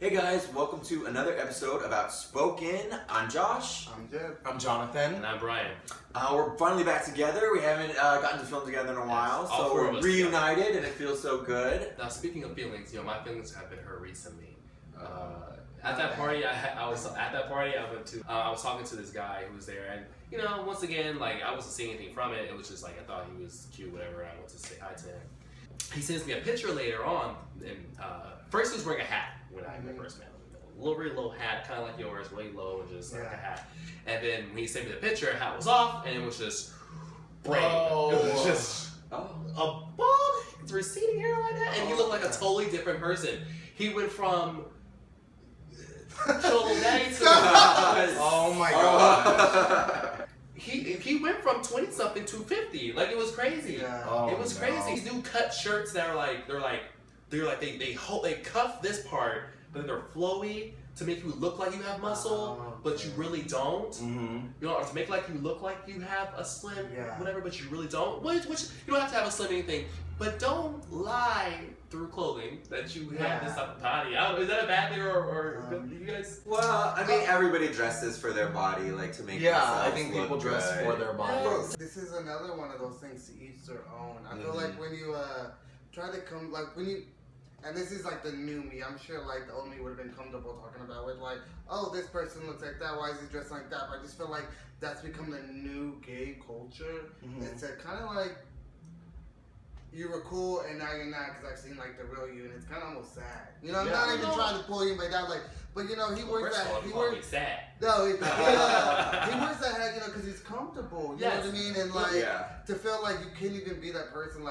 Hey guys, welcome to another episode of Outspoken. I'm Josh. I'm Jed. I'm Jonathan. And I'm Brian. We're finally back together. We haven't gotten to film together in a while, all so four of we're us reunited and it feels so good. Now, speaking of feelings, my feelings have been hurt recently. At that party, I was talking to this guy who was there, and once again, I wasn't seeing anything from it. It was just I thought he was cute, whatever. I went to say hi to him. He sends me a picture later on, and first he was wearing a hat when I first met him. Very low hat, kind of like yours, really low, and just like a hat. And then when he sent me the picture, hat was off, and it was just brain. Oh. It was just a bald, receding hair like that, and he looked like a totally different person. He went from Cholo Daddy to Oh my god. he went from 20 something to 50. Like, it was crazy. Yeah. Oh, it was crazy. These new cut shirts that are they cuff this part, but then they're flowy to make you look like you have muscle, but you really don't. Mm-hmm. Or to make you look like you have a slim whatever, but you really don't. Which you don't have to have a slim anything, but don't lie through clothing that you have this type of body. Is that a bad thing or you guys? Well, I mean, everybody dresses for their body, to make themselves I think people look dress good. for their bodies. This is another one of those things to each their own. I feel like when you try to come, and this is the new me. I'm sure the old me would have been comfortable talking about it. Oh, this person looks like that. Why is he dressed like that? But I just feel like that's become the new gay culture. It's kind of you were cool and now you're not, because I've seen the real you, and it's kind of almost sad. I'm not even trying to pull anybody down. But he wears that. He wears sad. No, he wears that hat, because he's comfortable. You know what I mean? And to feel like you can't even be that person.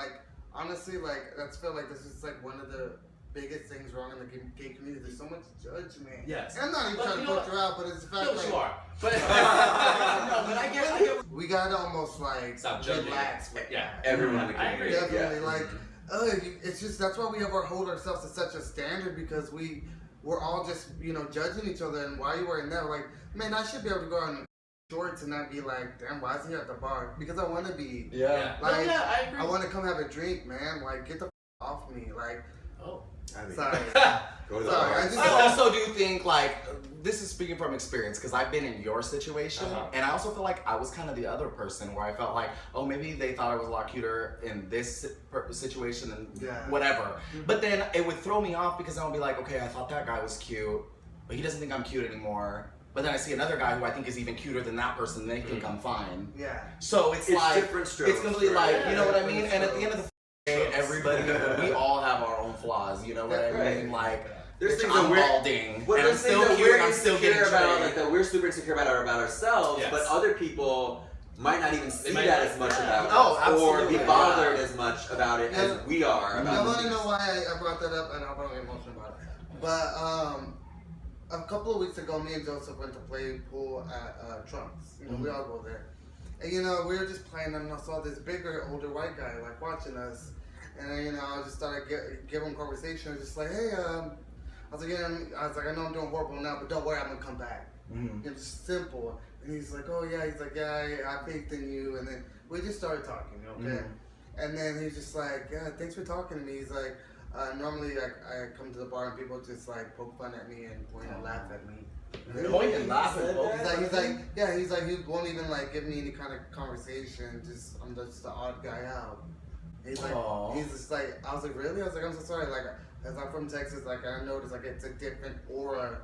Honestly, that's feel like this is one of the biggest things wrong in the gay community. There's so much judgment. Yes. And I'm not even trying to put you out, but it's the fact you are. But No, but I get we gotta almost stop judging. relax with everyone in the I agree. community. Definitely, it's just that's why we hold ourselves to such a standard, because we're all just judging each other. And why are you wearing that? Man, I should be able to go out in shorts and not be damn, why is he at the bar? Because I want to be. Yeah. I agree. I want to come have a drink, man. Get the off me. I mean, Sorry. go to the Sorry, bar. I also do think this is speaking from experience, because I've been in your situation, and I also feel like I was kind of the other person where I felt oh, maybe they thought I was a lot cuter in this situation and whatever. But then it would throw me off, because I would be okay, I thought that guy was cute, but he doesn't think I'm cute anymore. But then I see another guy who I think is even cuter than that person, and they think I'm fine. Yeah. So it's different strokes. it's completely you know what I mean? And at the end of the day, everybody, we all have our own flaws, you know what I mean? There's things I'm that balding, Well, and I'm there's things still that cute, we're and I'm still getting insecure about, trained. that we're super insecure about ourselves, Yes. but other people might not even see might that not- as much yeah. about Oh, us, or be absolutely, bothered as much about it as we are about I it. want to know why I brought that up, and I'll probably get emotional about it. But a couple of weeks ago, me and Joseph went to play pool at Trump's. We all go there. And we were just playing, and I saw this bigger, older white guy watching us. And I just started giving him conversation. I was just hey, I was I know I'm doing horrible now, but don't worry, I'm gonna come back. It's simple. And he's oh yeah, I faith in you. And then we just started talking, okay? And then he's just yeah, thanks for talking to me. He's normally I come to the bar and people just poke fun at me and point and laugh at me. Point and laugh at He's he won't even give me any kind of conversation. I'm just the odd guy out. He's he's just I was really? I was I'm so sorry. As I'm from Texas, I noticed it's a different aura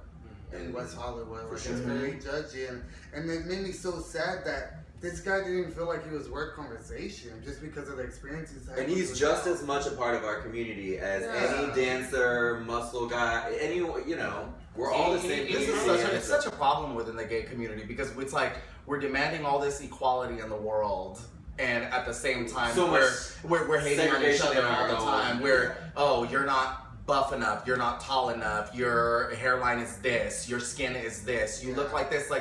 in West Hollywood. It's very judgy, and it made me so sad that this guy didn't even feel like he was worth conversation just because of the experience he's had. And he's just as much a part of our community as any dancer, muscle guy, we're all the same. This is it's such a problem within the gay community, because it's we're demanding all this equality in the world, and at the same time we're hating on each other all the time. You're not buff enough, you're not tall enough, your hairline is this, your skin is this, you look like this.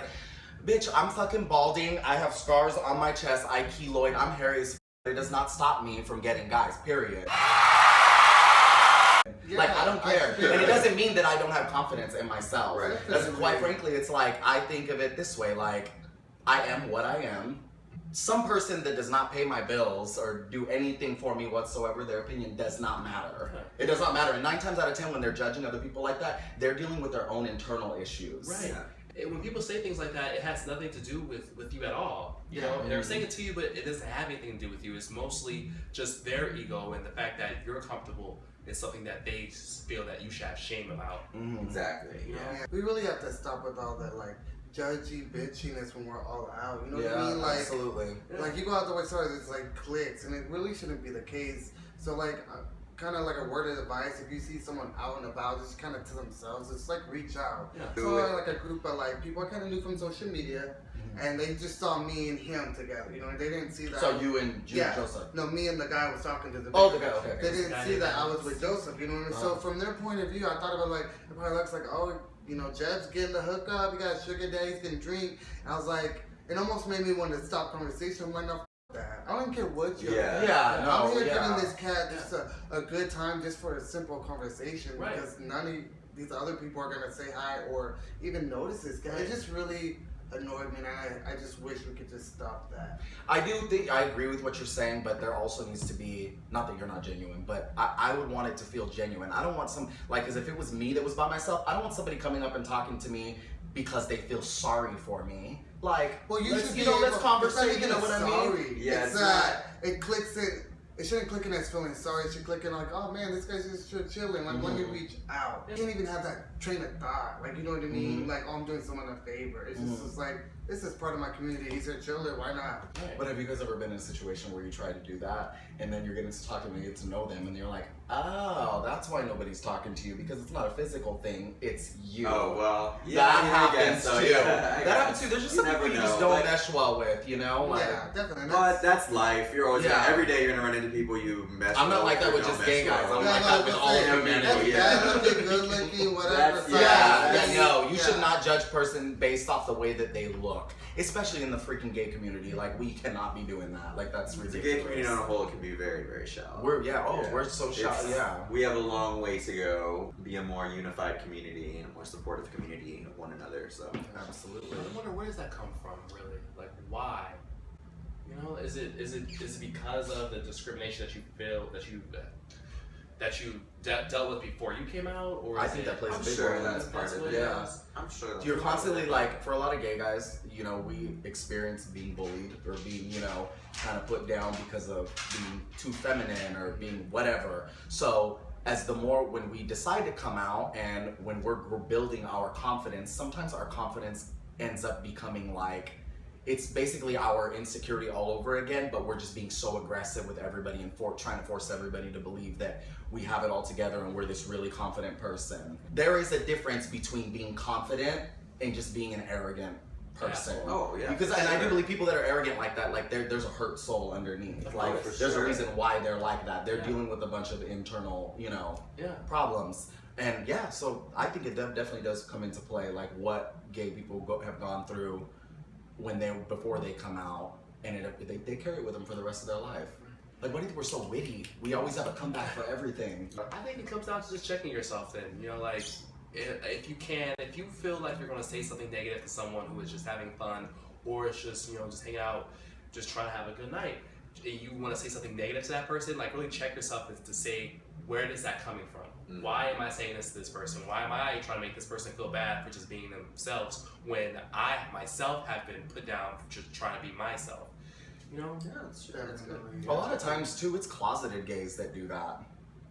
Bitch, I'm fucking balding, I have scars on my chest, I keloid, I'm hairy as f***. It does not stop me from getting guys, period. I don't care. And it doesn't mean that I don't have confidence in myself. Because quite frankly, it's I think of it this way, I am what I am. some person that does not pay my bills or do anything for me whatsoever, their opinion does not matter. It does not matter. And 9 times out of 10, when they're judging other people like that, they're dealing with their own internal issues. Right. When people say things like that, it has nothing to do with you at all. You know, they're saying it to you, but it doesn't have anything to do with you. It's mostly just their ego and the fact that you're comfortable is something that they feel that you should have shame about. Exactly. You know? We really have to stop with all that like judgy bitchiness when we're all out. You know what I Yeah, mean? Like, absolutely. like you go out the way, sorry, it's like clicks, and it really shouldn't be the case. So like, kind of like a word of advice: if you see someone out and about, just kind of to themselves, it's like reach out. Yeah. So like a group of like people I kind of knew from social media, and they just saw me and him together. You know, and they didn't see that. So you and Joseph. No, me and the guy I was talking to. The Oh, the guy. Okay. They didn't see that I was with Joseph. You know what I mean? So from their point of view, I thought about like it probably looks like, oh, you know, Jeb's getting the hookup. He got sugar daddies, getting drink. And I was like, it almost made me want to stop conversation. I'm like, no, that. I don't care what you're. I'm here giving this cat just a good time, just for a simple conversation, because none of these other people are gonna say hi or even notice this guy. It just really annoyed me, and I just wish we could just stop that. I do think I agree with what you're saying, but there also needs to be, not that you're not genuine, but I would want it to feel genuine. I don't want some, like, because if it was me that was by myself, I don't want somebody coming up and talking to me because they feel sorry for me. Like, well, you should, you know, let's conversate, you know what I mean? Yeah, it clicks in. It shouldn't click in as feeling sorry. It should click in like, oh man, this guy's just chilling. Like when you reach out, you can't even have that train of thought. Like, you know what I mean? Like, oh, I'm doing someone a favor. It's just it's like, this is part of my community. He's here chilling. Why not? But have you guys ever been in a situation where you try to do that and then you're getting to talk to them and get to know them and you're like, oh, that's why nobody's talking to you, because it's not a physical thing, it's you. Oh, well, yeah. That happens too. That happens too. There's just some people you just don't mesh well with, you know? Like, yeah, definitely. But that's life. You're always every day you're gonna run into people you mesh. I'm not like that with just gay guys. I'm like that with all humanity. Bad looking, good looking, whatever. No, you should not judge person based off the way that they look, especially in the freaking gay community. Like, we cannot be doing that. Like, that's ridiculous. The gay community on a whole can be very, very shallow. We're so shallow. Yeah, we have a long way to go. Be a more unified community and a more supportive community of one another. So absolutely. I wonder, where does that come from, really? Like, why? You know, is it because of the discrimination that you feel that you dealt with before you came out, or I think that plays a big role. role. That's part of it. Yeah, I'm sure. You're constantly like, for a lot of gay guys, you know, we experience being bullied or being, you know, kind of put down because of being too feminine or being whatever. So when we decide to come out and when we're building our confidence, sometimes our confidence ends up becoming like, it's basically our insecurity all over again, but we're just being so aggressive with everybody and trying to force everybody to believe that we have it all together and we're this really confident person. There is a difference between being confident and just being an arrogant person. Oh yeah. Because I do believe people that are arrogant like that, like there's a hurt soul underneath. Like there's a reason why they're like that. They're dealing with a bunch of internal, you know, problems. And yeah, so I think it definitely does come into play, like what gay people have gone through before they come out, and they carry it with them for the rest of their life. Like, why do you think we're so witty? We always have a comeback for everything. I think it comes down to just checking yourself then. You know, like, if you feel like you're going to say something negative to someone who is just having fun, or it's just, you know, just hanging out, just trying to have a good night, you want to say something negative to that person, like, really check yourself to say, where is that coming from? Why am I saying this to this person? Why am I trying to make this person feel bad for just being themselves when I myself have been put down for just trying to be myself? You know? Yeah, that's good. A lot of times too, it's closeted gays that do that.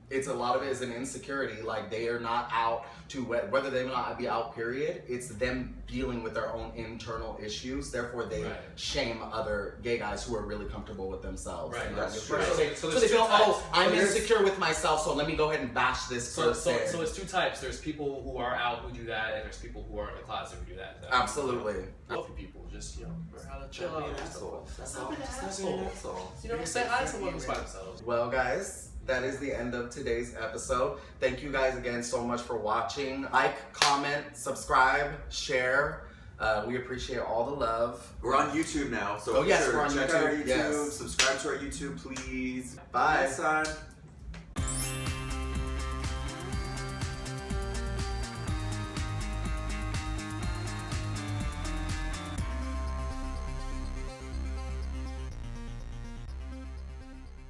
It's a lot of it is an insecurity. Like, they are not out to, whether they not be out, period. It's them dealing with their own internal issues. Therefore, they shame other gay guys who are really comfortable with themselves. Right. That's true. So they feel, oh, I'm insecure with myself, so let me go ahead and bash this person. So it's two types. There's people who are out who do that, and there's people who are in the closet who do that. Absolutely. Healthy people just, you know, learn how to chill out. That's not all. an asshole. You know, say hi to someone who's by themselves. Well, guys, that is the end of today's episode. Thank you guys again so much for watching. Like, comment, subscribe, share. We appreciate all the love. We're on YouTube now, so we're on check out our YouTube. YouTube. Yes. Subscribe to our YouTube, please. Bye. Next time.